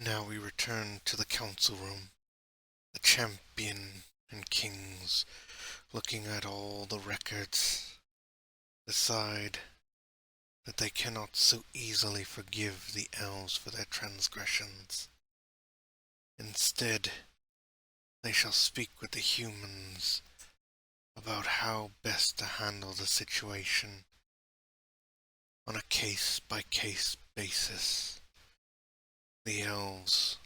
Now we return to the council room. The champion and kings, looking at all the records, decide that they cannot so easily forgive the elves for their transgressions. Instead, they shall speak with the humans about how best to handle the situation on a case-by-case basis. The elves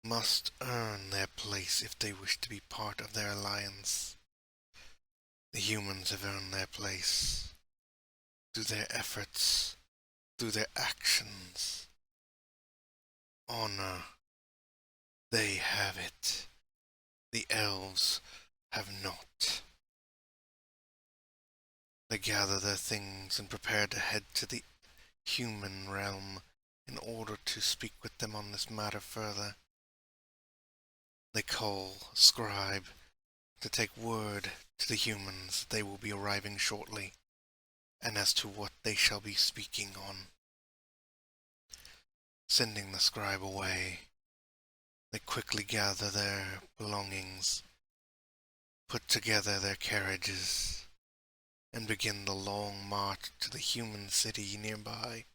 must earn their place if they wish to be part of their alliance. The humans have earned their place through their efforts, through their actions. Honor, they have it. The elves have not. They gather their things and prepare to head to the human realm in order to speak with them on this matter further. They call a scribe to take word to the humans they will be arriving shortly, and as to what they shall be speaking on. Sending the scribe away, they quickly gather their belongings, put together their carriages, and begin the long march to the human city nearby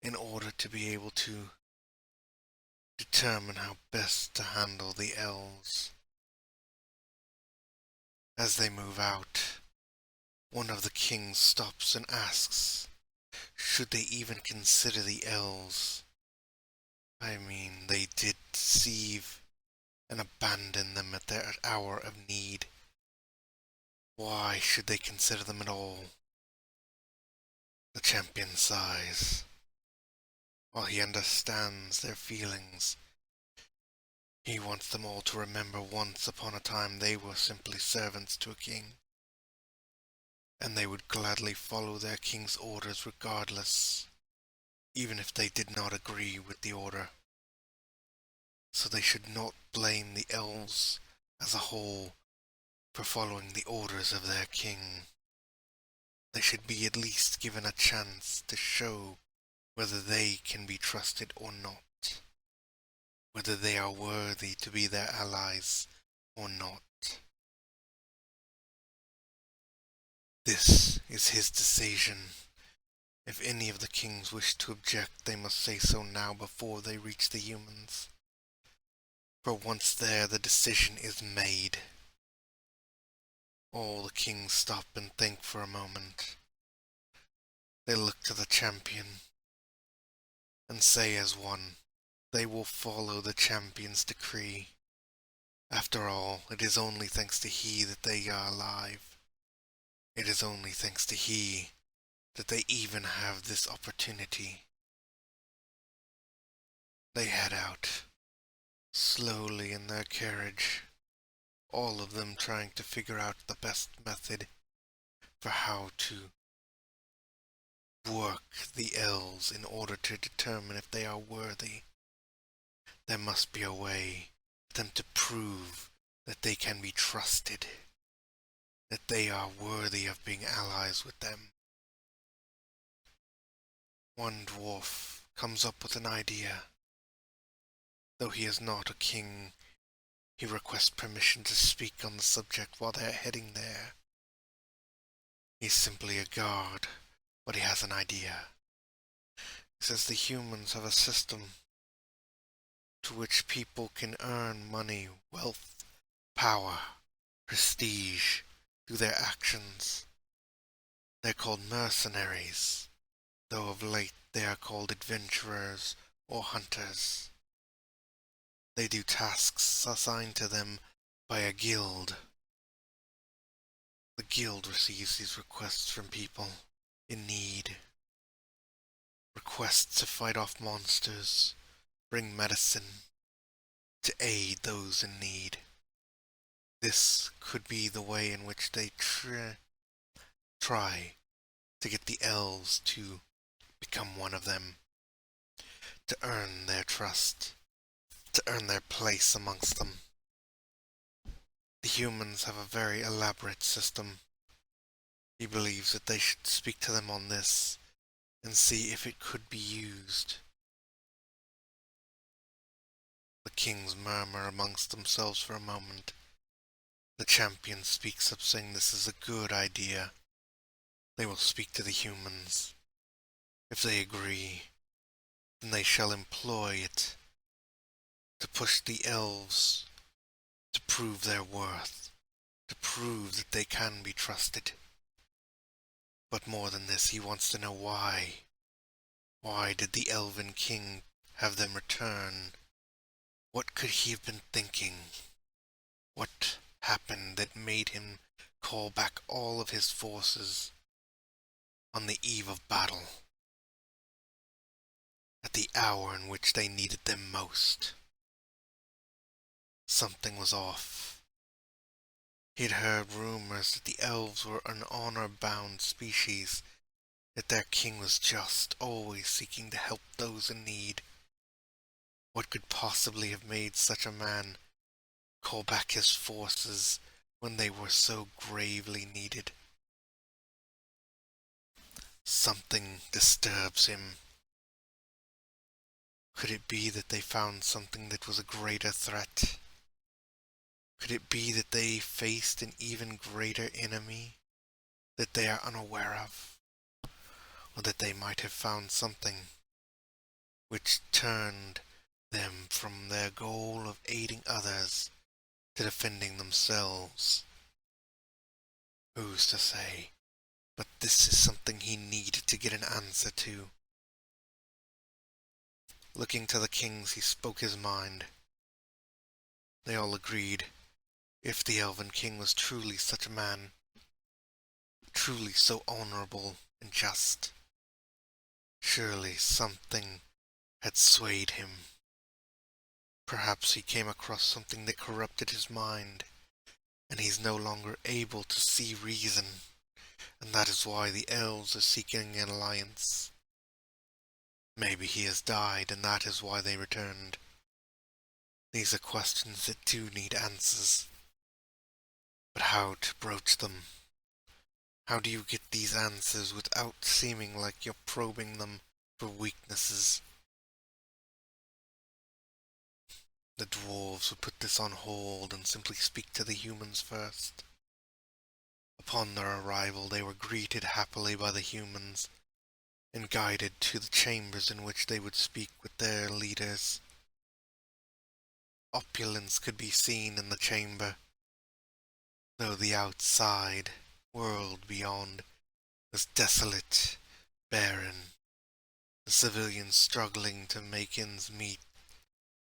in order to be able to determine how best to handle the elves. As they move out, one of the kings stops and asks, should they even consider the elves? I mean, they did deceive and abandon them at their hour of need. Why should they consider them at all? The champion sighs. While he understands their feelings, he wants them all to remember once upon a time they were simply servants to a king, and they would gladly follow their king's orders regardless, even if they did not agree with the order. So they should not blame the elves as a whole for following the orders of their king. They should be at least given a chance to show whether they can be trusted or not, whether they are worthy to be their allies or not. This is his decision. If any of the kings wish to object, they must say so now before they reach the humans. For once there, the decision is made. All the kings stop and think for a moment. They look to the champion and say as one, they will follow the champion's decree. After all, it is only thanks to he that they are alive. It is only thanks to he that they even have this opportunity. They head out, slowly in their carriage, all of them trying to figure out the best method for how to work the elves in order to determine if they are worthy. There must be a way for them to prove that they can be trusted, that they are worthy of being allies with them. One dwarf comes up with an idea. Though he is not a king, he requests permission to speak on the subject while they are heading there. He's simply a guard, but he has an idea. He says the humans have a system to which people can earn money, wealth, power, prestige through their actions. They're called mercenaries, though of late they are called adventurers or hunters. They do tasks assigned to them by a guild. The guild receives these requests from people in need. Requests to fight off monsters, bring medicine, to aid those in need. This could be the way in which they try to get the elves to become one of them, to earn their trust, to earn their place amongst them. The humans have a very elaborate system. He believes that they should speak to them on this and see if it could be used. kings murmur amongst themselves for a moment. The champion speaks up, saying this is a good idea. They will speak to the humans. If they agree, then they shall employ it to push the elves to prove their worth, to prove that they can be trusted. But more than this, he wants to know why. Why did the Elven King have them return? What could he have been thinking? What happened that made him call back all of his forces on the eve of battle, at the hour in which they needed them most? Something was off. He'd heard rumors that the elves were an honor-bound species, that their king was just, always seeking to help those in need. What could possibly have made such a man call back his forces when they were so gravely needed? Something disturbs him. Could it be that they found something that was a greater threat? Could it be that they faced an even greater enemy that they are unaware of? Or that they might have found something which turned them from their goal of aiding others to defending themselves? Who's to say? But this is something he needed to get an answer to. Looking to the kings, he spoke his mind. They all agreed. If the Elven King was truly such a man, truly so honorable and just, surely something had swayed him. Perhaps he came across something that corrupted his mind, and he's no longer able to see reason, and that is why the elves are seeking an alliance. Maybe he has died, and that is why they returned. These are questions that do need answers. But how to broach them? How do you get these answers without seeming like you're probing them for weaknesses? The dwarves would put this on hold and simply speak to the humans first. Upon their arrival, they were greeted happily by the humans and guided to the chambers in which they would speak with their leaders. Opulence could be seen in the chamber, though the outside world beyond was desolate, barren, the civilians struggling to make ends meet,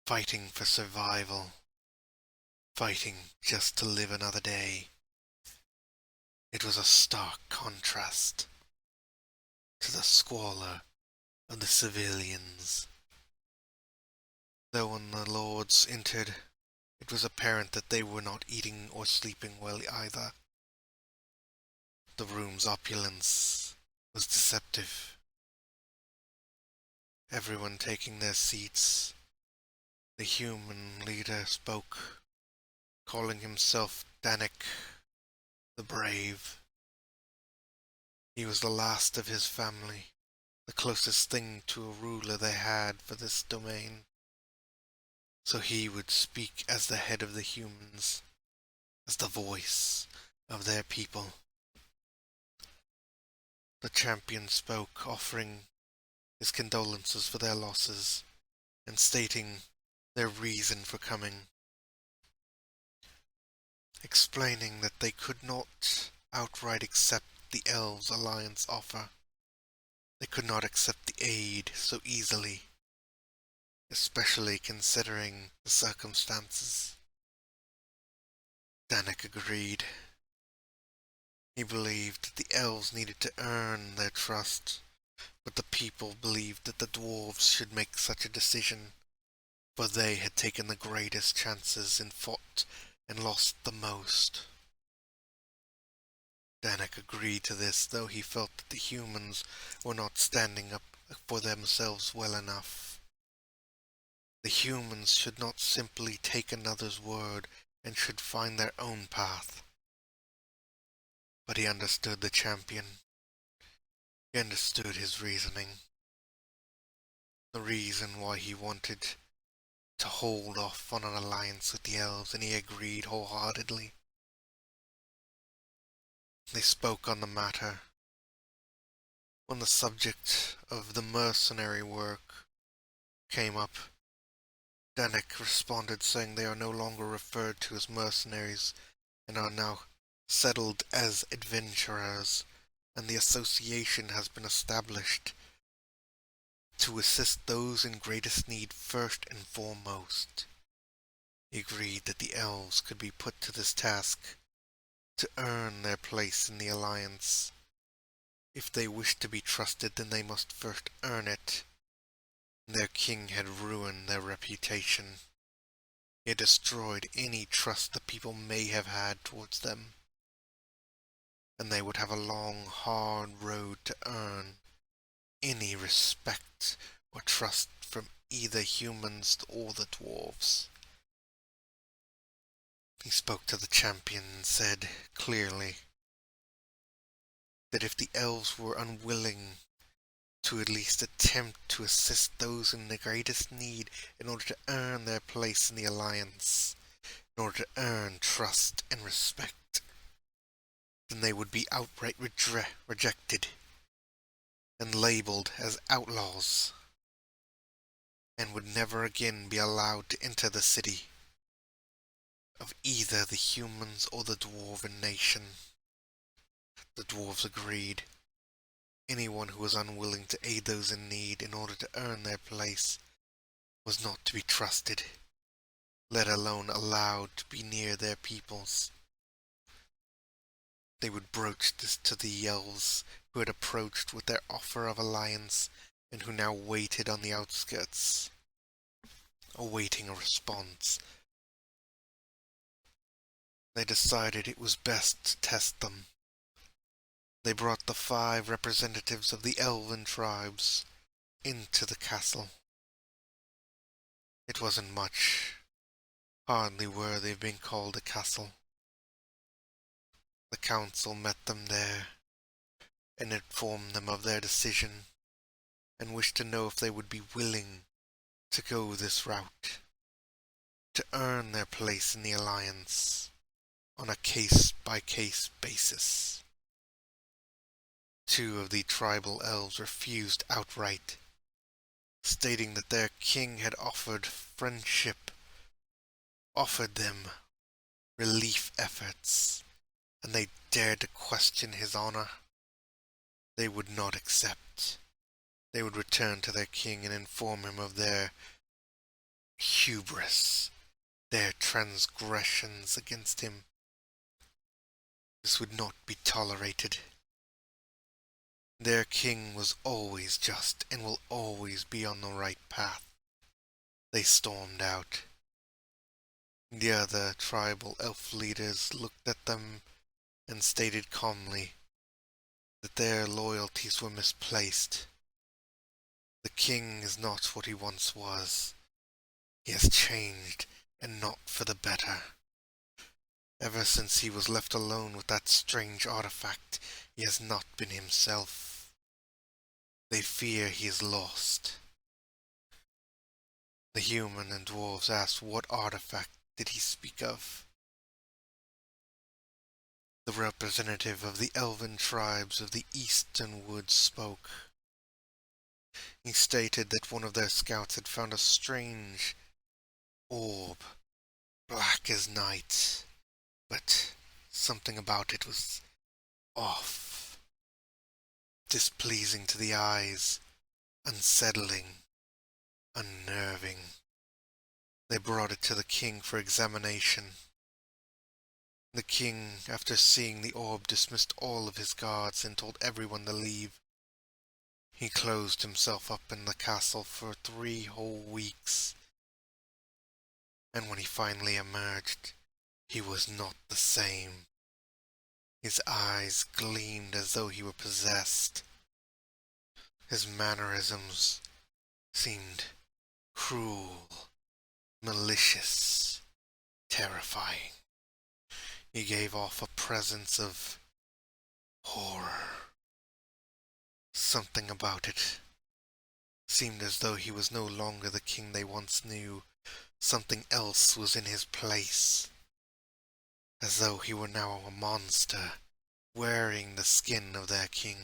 fighting for survival, fighting just to live another day. It was a stark contrast to the squalor of the civilians. Though when the lords entered, it was apparent that they were not eating or sleeping well either. The room's opulence was deceptive. Everyone taking their seats, the human leader spoke, calling himself Danik the Brave. He was the last of his family, the closest thing to a ruler they had for this domain. So he would speak as the head of the humans, as the voice of their people. The champion spoke, offering his condolences for their losses, and stating their reason for coming, explaining that they could not outright accept the elves' alliance offer. They could not accept the aid so easily, especially considering the circumstances. Danik agreed. He believed that the elves needed to earn their trust, but the people believed that the dwarves should make such a decision, for they had taken the greatest chances and fought and lost the most. Danik agreed to this, though he felt that the humans were not standing up for themselves well enough. The humans should not simply take another's word and should find their own path. But he understood the champion. He understood his reasoning. The reason why he wanted to hold off on an alliance with the elves, and he agreed wholeheartedly. They spoke on the matter. When the subject of the mercenary work came up, Danik responded saying they are no longer referred to as mercenaries and are now settled as adventurers, and the association has been established to assist those in greatest need first and foremost. He agreed that the elves could be put to this task to earn their place in the alliance. If they wished to be trusted, then they must first earn it. Their king had ruined their reputation. He had destroyed any trust the people may have had towards them, and they would have a long, hard road to earn any respect or trust from either humans or the dwarves. He spoke to the champion and said clearly that if the elves were unwilling to at least attempt to assist those in the greatest need in order to earn their place in the alliance, in order to earn trust and respect, then they would be outright rejected and labeled as outlaws, and would never again be allowed to enter the city of either the humans or the dwarven nation. The dwarves agreed. Anyone who was unwilling to aid those in need in order to earn their place was not to be trusted, let alone allowed to be near their peoples. They would broach this to the elves who had approached with their offer of alliance and who now waited on the outskirts, awaiting a response. They decided it was best to test them. They brought the 5 representatives of the elven tribes into the castle. It wasn't much, hardly worthy of being called a castle. The council met them there and informed them of their decision and wished to know if they would be willing to go this route, to earn their place in the alliance on a case-by-case basis. 2 of the tribal elves refused outright, stating that their king had offered friendship, offered them relief efforts, and they dared to question his honor. They would not accept. They would return to their king and inform him of their hubris, their transgressions against him. This would not be tolerated. Their king was always just and will always be on the right path. They stormed out. The other tribal elf leaders looked at them and stated calmly that their loyalties were misplaced. The king is not what he once was. He has changed, and not for the better. Ever since he was left alone with that strange artifact, he has not been himself. They fear he is lost. The human and dwarves asked what artifact did he speak of. The representative of the elven tribes of the eastern woods spoke. He stated that one of their scouts had found a strange orb, black as night, but something about it was off, displeasing to the eyes, unsettling, unnerving. They brought it to the king for examination. The king, after seeing the orb, dismissed all of his guards and told everyone to leave. He closed himself up in the castle for 3 whole weeks, and when he finally emerged, he was not the same. His eyes gleamed as though he were possessed. His mannerisms seemed cruel, malicious, terrifying. He gave off a presence of horror. Something about it seemed as though he was no longer the king they once knew, Something else was in his place, as though he were now a monster, wearing the skin of their king.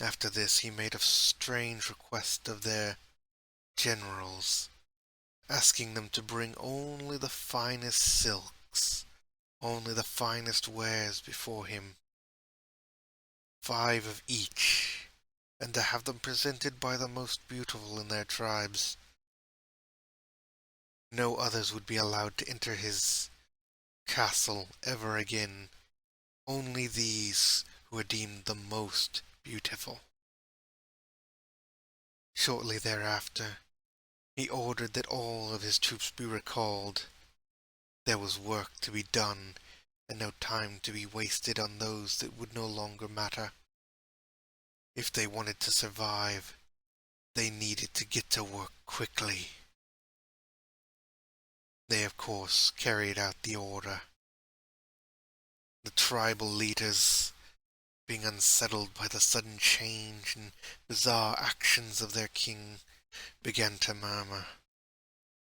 After this he made a strange request of their generals, asking them to bring only the finest silks, only the finest wares before him, 5 of each, and to have them presented by the most beautiful in their tribes. No others would be allowed to enter his castle ever again, only these who were deemed the most beautiful. Shortly thereafter, he ordered that all of his troops be recalled. There was work to be done, and no time to be wasted on those that would no longer matter. If they wanted to survive, they needed to get to work quickly. They, of course, carried out the order. The tribal leaders, being unsettled by the sudden change and bizarre actions of their king, began to murmur.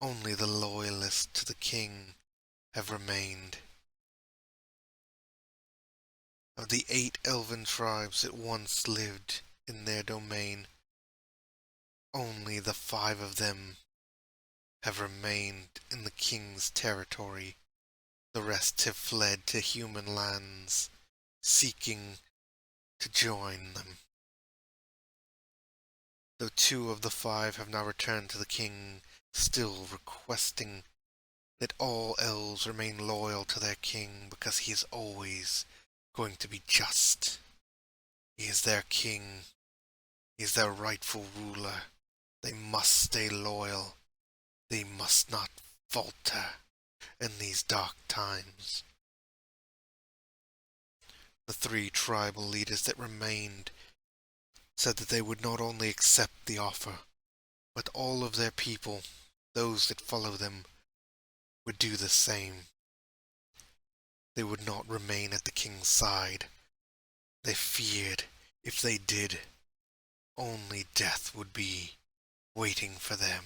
Only the loyalists to the king have remained. Of the 8 elven tribes that once lived in their domain, only the 5 of them have remained in the king's territory. The rest have fled to human lands, seeking to join them. Though 2 of the 5 have now returned to the king, still requesting that all elves remain loyal to their king because he is always going to be just. He is their king. He is their rightful ruler. They must stay loyal. They must not falter in these dark times. The 3 tribal leaders that remained said that they would not only accept the offer, but all of their people, those that follow them, would do the same. They would not remain at the king's side. They feared if they did, only death would be waiting for them.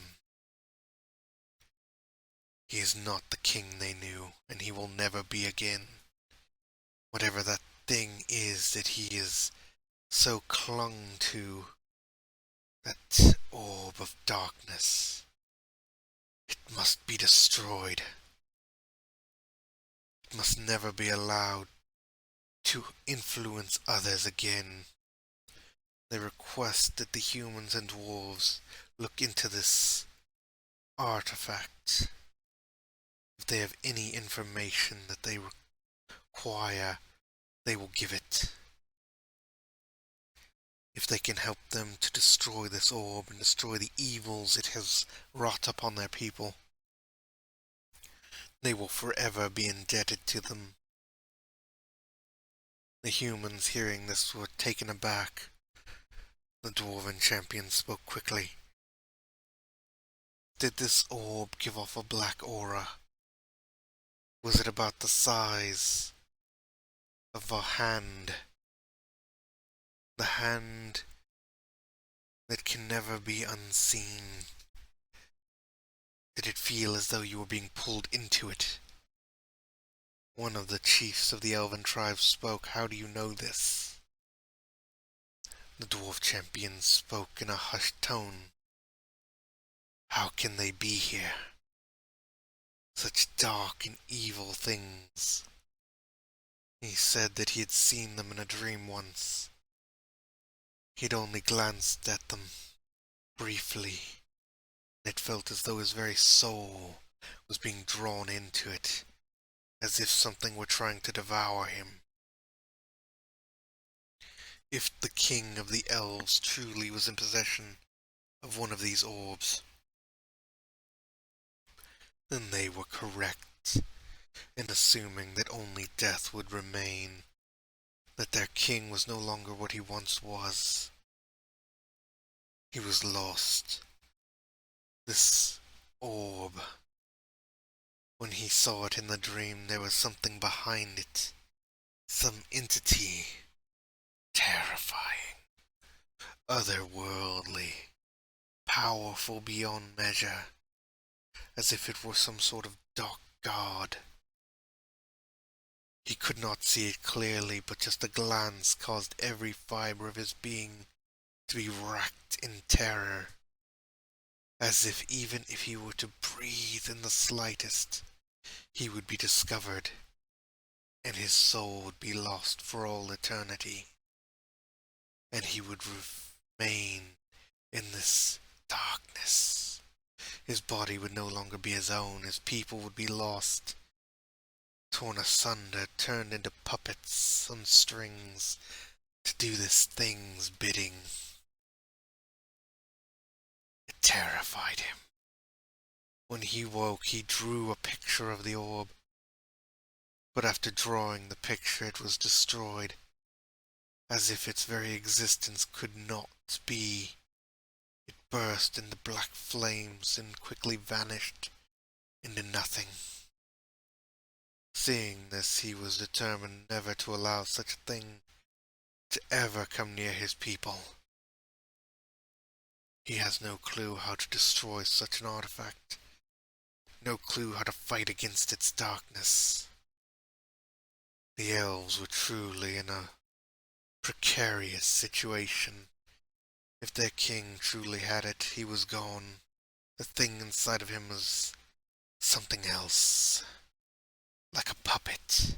He is not the king they knew, and he will never be again. Whatever that thing is that he is so clung to, that orb of darkness, it must be destroyed. It must never be allowed to influence others again. They request that the humans and dwarves look into this artifact. If they have any information that they require, they will give it. If they can help them to destroy this orb and destroy the evils it has wrought upon their people, they will forever be indebted to them. The humans hearing this were taken aback. The dwarven champion spoke quickly. Did this orb give off a black aura? Was it about the size of a hand? The hand that can never be unseen. Did it feel as though you were being pulled into it? One of the chiefs of the elven tribe spoke. How do you know this? The dwarf champion spoke in a hushed tone. How can they be here? Such dark and evil things. He said that he had seen them in a dream once. He'd only glanced at them briefly. It felt as though his very soul was being drawn into it, as if something were trying to devour him. If the king of the elves truly was in possession of one of these orbs, then they were correct in assuming that only death would remain, that their king was no longer what he once was. He was lost. This orb, when he saw it in the dream, there was something behind it, some entity, terrifying, otherworldly, powerful beyond measure. as if it were some sort of dark god. He could not see it clearly, but just a glance caused every fibre of his being to be racked in terror, as if even if he were to breathe in the slightest, he would be discovered, and his soul would be lost for all eternity, and he would remain in this darkness. His body would no longer be his own, his people would be lost, torn asunder, turned into puppets on strings to do this thing's bidding. It terrified him. When he woke, he drew a picture of the orb, but after drawing the picture it was destroyed, as if its very existence could not be. It burst into black flames and quickly vanished into nothing. Seeing this, he was determined never to allow such a thing to ever come near his people. He has no clue how to destroy such an artifact, no clue how to fight against its darkness. The elves were truly in a precarious situation. If their king truly had it, he was gone. The thing inside of him was something else, like a puppet,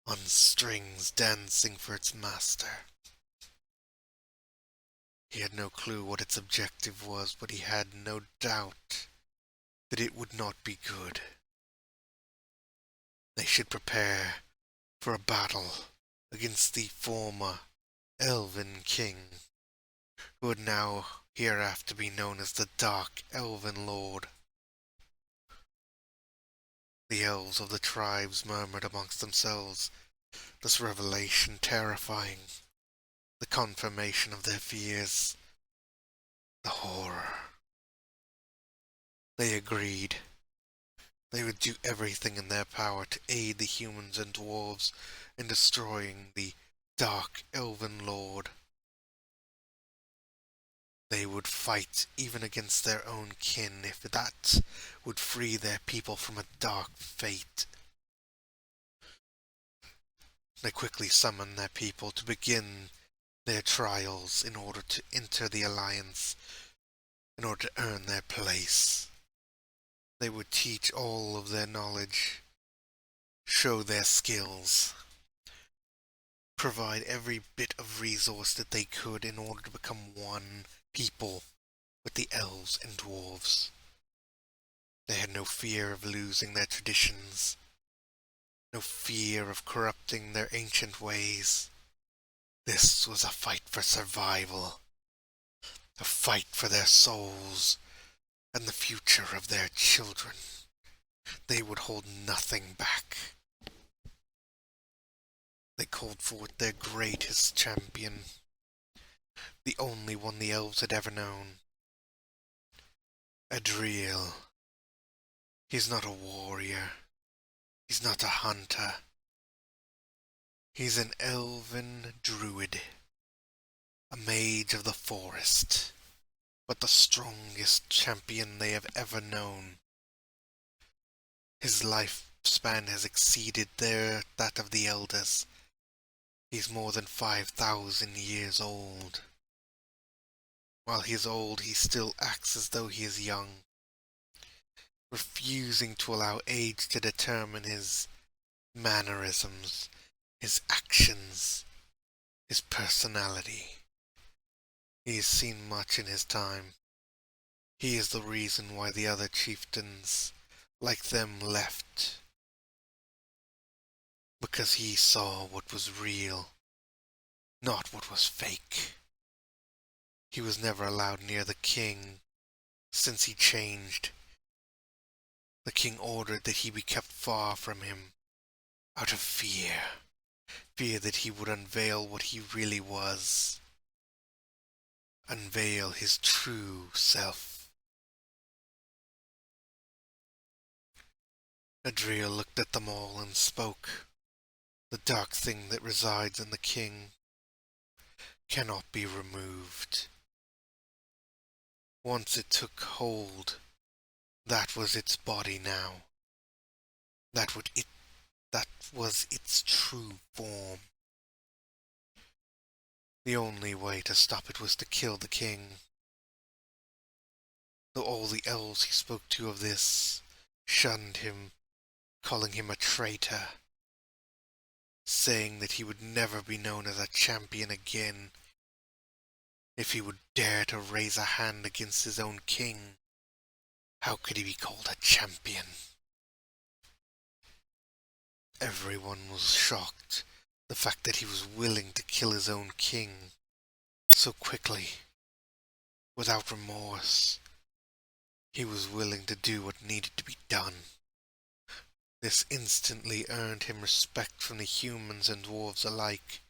on strings dancing for its master. He had no clue what its objective was, but he had no doubt that it would not be good. They should prepare for a battle against the former Elven King, who would now hereafter be known as the Dark Elven Lord. The elves of the tribes murmured amongst themselves, this revelation terrifying, the confirmation of their fears, the horror. They agreed. They would do everything in their power to aid the humans and dwarves in destroying the Dark Elven Lord. They would fight even against their own kin if that would free their people from a dark fate. They quickly summoned their people to begin their trials in order to enter the Alliance, in order to earn their place. They would teach all of their knowledge, show their skills, provide every bit of resource that they could in order to become one people with the elves and dwarves. They had no fear of losing their traditions, no fear of corrupting their ancient ways. This was a fight for survival, a fight for their souls and the future of their children. They would hold nothing back. They called forth their greatest champion, the only one the elves had ever known. Adriel. He's not a warrior. He's not a hunter. He's an elven druid, a mage of the forest, but the strongest champion they have ever known. His lifespan has exceeded that of the elders. He's more than 5,000 years old. While he is old, he still acts as though he is young, refusing to allow age to determine his mannerisms, his actions, his personality. He has seen much in his time. He is the reason why the other chieftains, like them, left. Because he saw what was real, not what was fake. He was never allowed near the king since he changed. The king ordered that he be kept far from him, out of fear. Fear that he would unveil what he really was. Unveil his true self. Adriel looked at them all and spoke. The dark thing that resides in the king cannot be removed. Once it took hold, That was its body now. That would it that was its true form. The only way to stop it was to kill the king. Though all the elves he spoke to of this shunned him, calling him a traitor, saying that he would never be known as a champion again if he would dare to raise a hand against his own king. How could he be called a champion? Everyone was shocked. The fact that he was willing to kill his own king so quickly, without remorse. He was willing to do what needed to be done. This instantly earned him respect from the humans and dwarves alike.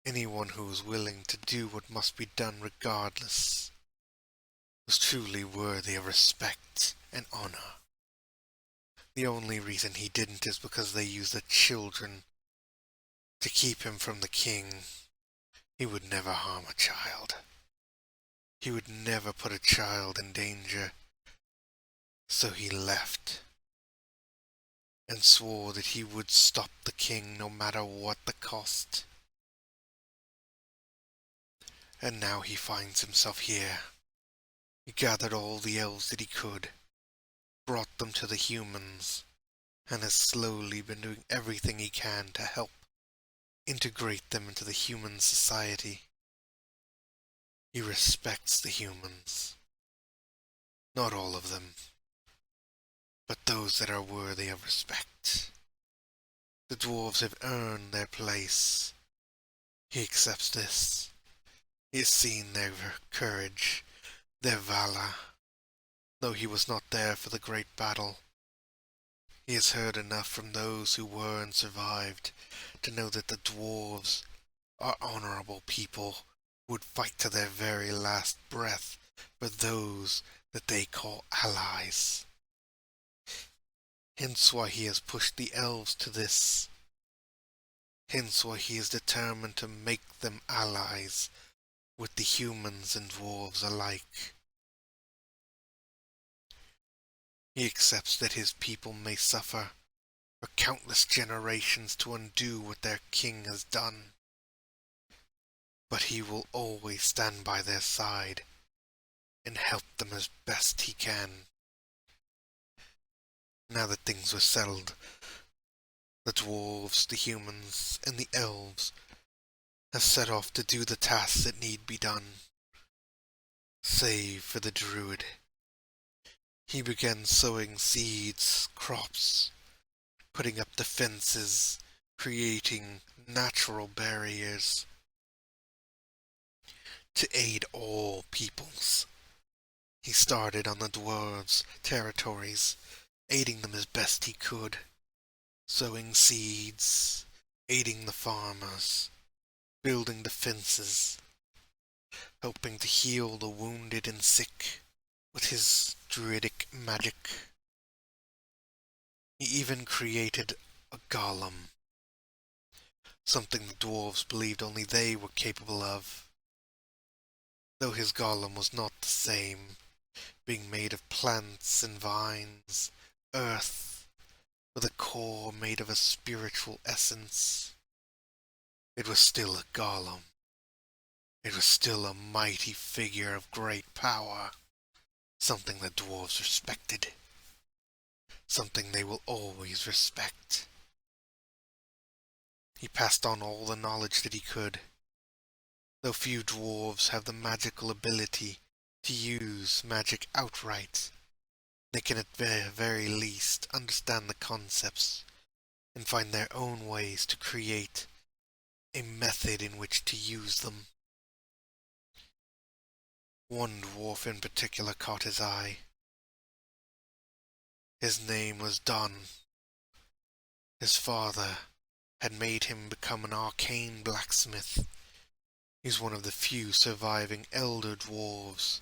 Anyone who was willing to do what must be done regardless was truly worthy of respect and honor. The only reason he didn't is because they used the children to keep him from the king. He would never harm a child. He would never put a child in danger. So he left and swore that he would stop the king no matter what the cost. And now he finds himself here. He gathered all the elves that he could, brought them to the humans, and has slowly been doing everything he can to help integrate them into the human society. He respects the humans. Not all of them, but those that are worthy of respect. The dwarves have earned their place. He accepts this. He has seen their courage, their valor, though he was not there for the great battle. He has heard enough from those who were and survived to know that the dwarves are honorable people who would fight to their very last breath for those that they call allies. Hence why he has pushed the elves to this. Hence why he is determined to make them allies with the humans and dwarves alike. He accepts that his people may suffer for countless generations to undo what their king has done. But he will always stand by their side and help them as best he can. Now that things were settled, the dwarves, the humans, and the elves have set off to do the tasks that need be done. Save for the druid. He began sowing seeds, crops, putting up defenses, creating natural barriers to aid all peoples. He started on the dwarves' territories, aiding them as best he could, sowing seeds, aiding the farmers, building defenses, helping to heal the wounded and sick with his druidic magic. He even created a golem, something the dwarves believed only they were capable of. Though his golem was not the same, being made of plants and vines, earth, with a core made of a spiritual essence. It was still a golem. It was still a mighty figure of great power, something the dwarves respected, something they will always respect. He passed on all the knowledge that he could. Though few dwarves have the magical ability to use magic outright, they can at the very least understand the concepts and find their own ways to create a method in which to use them. One dwarf in particular caught his eye. His name was Don. His father had made him become an arcane blacksmith. He's one of the few surviving elder dwarves.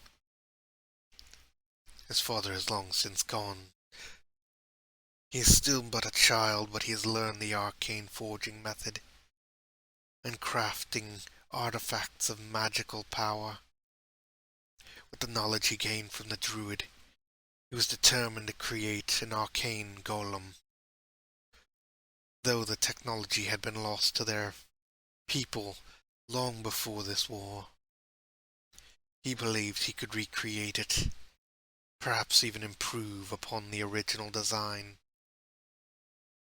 His father is long since gone. He is still but a child, but he has learned the arcane forging method and crafting artifacts of magical power. With the knowledge he gained from the druid, He was determined to create an arcane golem. Though the technology had been lost to their people long before this war, he believed he could recreate it, perhaps even improve upon the original design.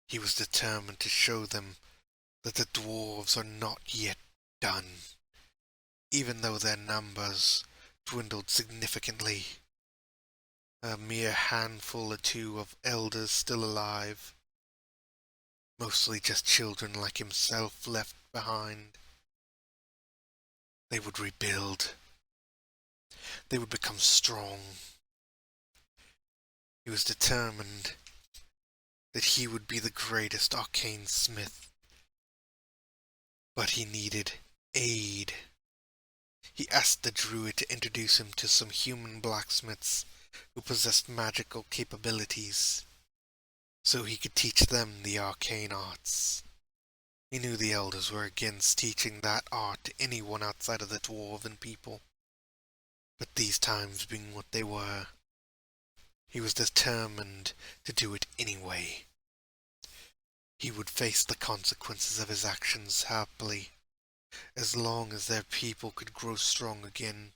He was determined to show them that the dwarves are not yet done, even though their numbers dwindled significantly. A mere handful or two of elders still alive, mostly just children like himself left behind. They would rebuild. They would become strong. He was determined that he would be the greatest arcane smith. But he needed aid. He asked the druid to introduce him to some human blacksmiths who possessed magical capabilities, so he could teach them the arcane arts. He knew the elders were against teaching that art to anyone outside of the dwarven people, but these times being what they were, he was determined to do it anyway. He would face the consequences of his actions happily, as long as their people could grow strong again.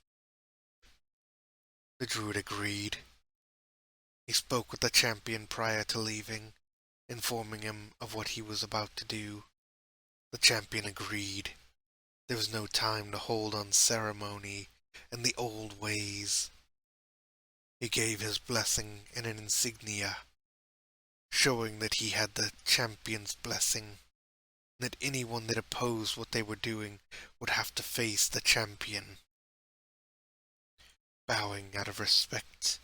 The druid agreed. He spoke with the champion prior to leaving, informing him of what he was about to do. The champion agreed. There was no time to hold on ceremony and the old ways. He gave his blessing and an insignia, showing that he had the champion's blessing, and that anyone that opposed what they were doing would have to face the champion. Bowing out of respect,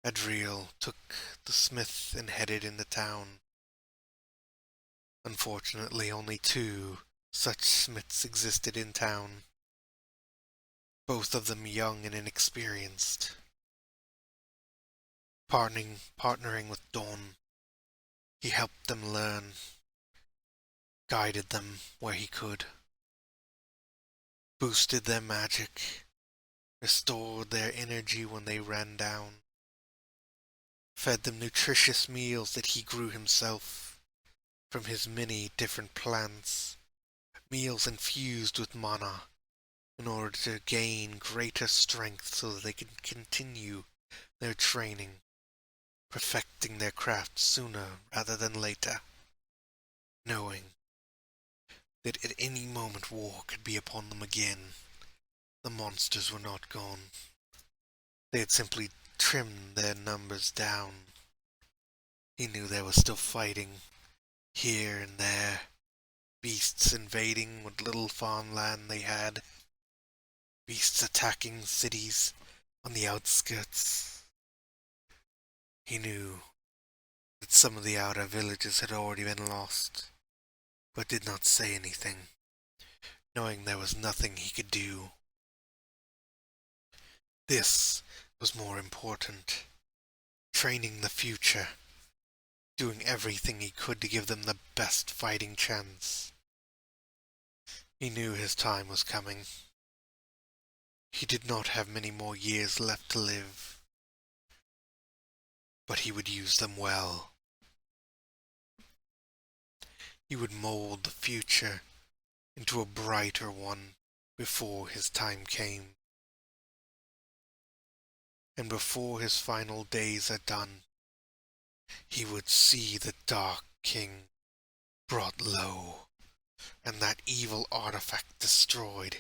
Adriel took the smith and headed into town. Unfortunately, only 2 such smiths existed in town, both of them young and inexperienced. Partnering with Dawn, he helped them learn, guided them where he could, boosted their magic, restored their energy when they ran down, fed them nutritious meals that he grew himself from his many different plants, meals infused with mana in order to gain greater strength so that they could continue their training, perfecting their craft sooner rather than later, knowing that at any moment war could be upon them again. The monsters were not gone. They had simply trimmed their numbers down. He knew they were still fighting, here and there, beasts invading what little farmland they had, beasts attacking cities on the outskirts. He knew that some of the outer villages had already been lost, but did not say anything, knowing there was nothing he could do. This was more important. Training the future, doing everything he could to give them the best fighting chance. He knew his time was coming. He did not have many more years left to live, but he would use them well. He would mold the future into a brighter one before his time came. And before his final days are done, he would see the Dark King brought low, and that evil artifact destroyed,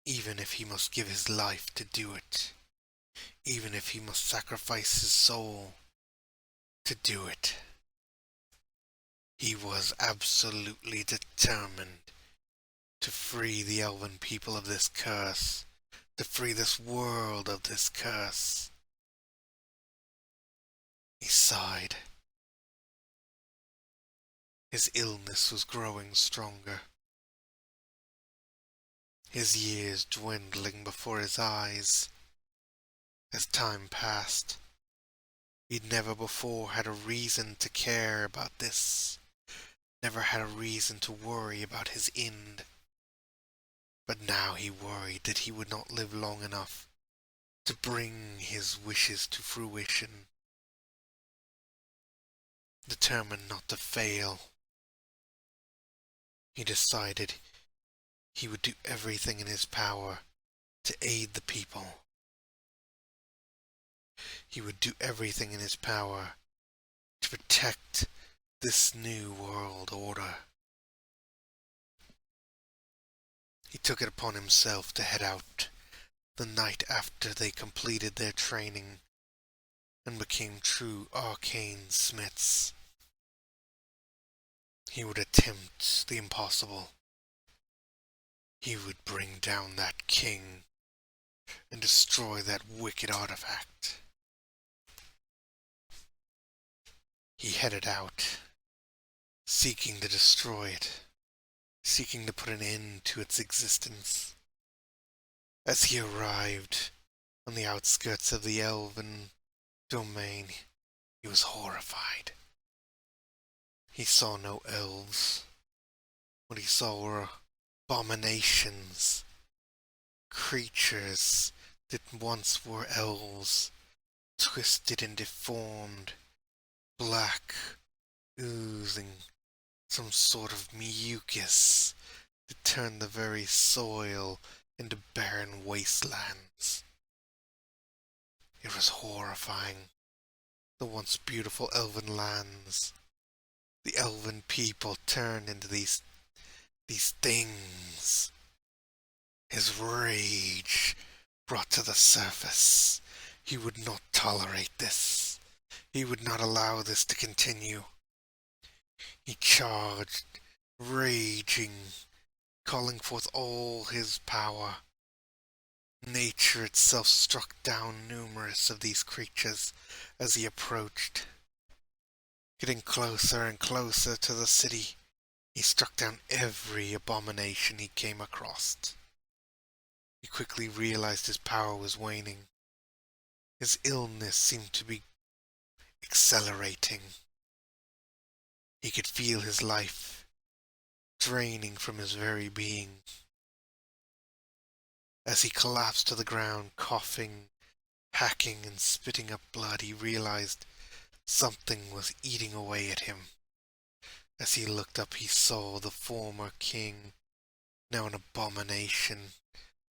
even if he must give his life to do it, even if he must sacrifice his soul to do it. He was absolutely determined to free the elven people of this curse, to free this world of this curse. He sighed. His illness was growing stronger, his years dwindling before his eyes. As time passed, he'd never before had a reason to care about this, never had a reason to worry about his end. But now he worried that he would not live long enough to bring his wishes to fruition. Determined not to fail, he decided he would do everything in his power to aid the people. He would do everything in his power to protect this new world order. He took it upon himself to head out the night after they completed their training and became true arcane smiths. He would attempt the impossible. He would bring down that king and destroy that wicked artifact. He headed out, seeking to destroy it, seeking to put an end to its existence. As he arrived on the outskirts of the elven domain, he was horrified. He saw no elves. What he saw were abominations, creatures that once were elves, twisted and deformed, black, oozing some sort of mucus that turned the very soil into barren wastelands. It was horrifying. The once beautiful elven lands, the elven people turned into these things. His rage brought to the surface. He would not tolerate this. He would not allow this to continue. He charged, raging, calling forth all his power. Nature itself struck down numerous of these creatures as he approached. Getting closer and closer to the city, he struck down every abomination he came across. He quickly realized his power was waning. His illness seemed to be accelerating. He could feel his life draining from his very being. As he collapsed to the ground, coughing, hacking, and spitting up blood, he realized something was eating away at him. As he looked up, he saw the former king, now an abomination,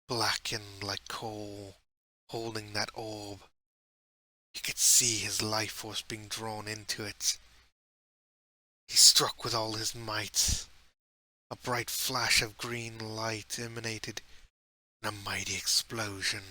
blackened like coal, holding that orb. He could see his life force being drawn into it. He struck with all his might. A bright flash of green light emanated in a mighty explosion.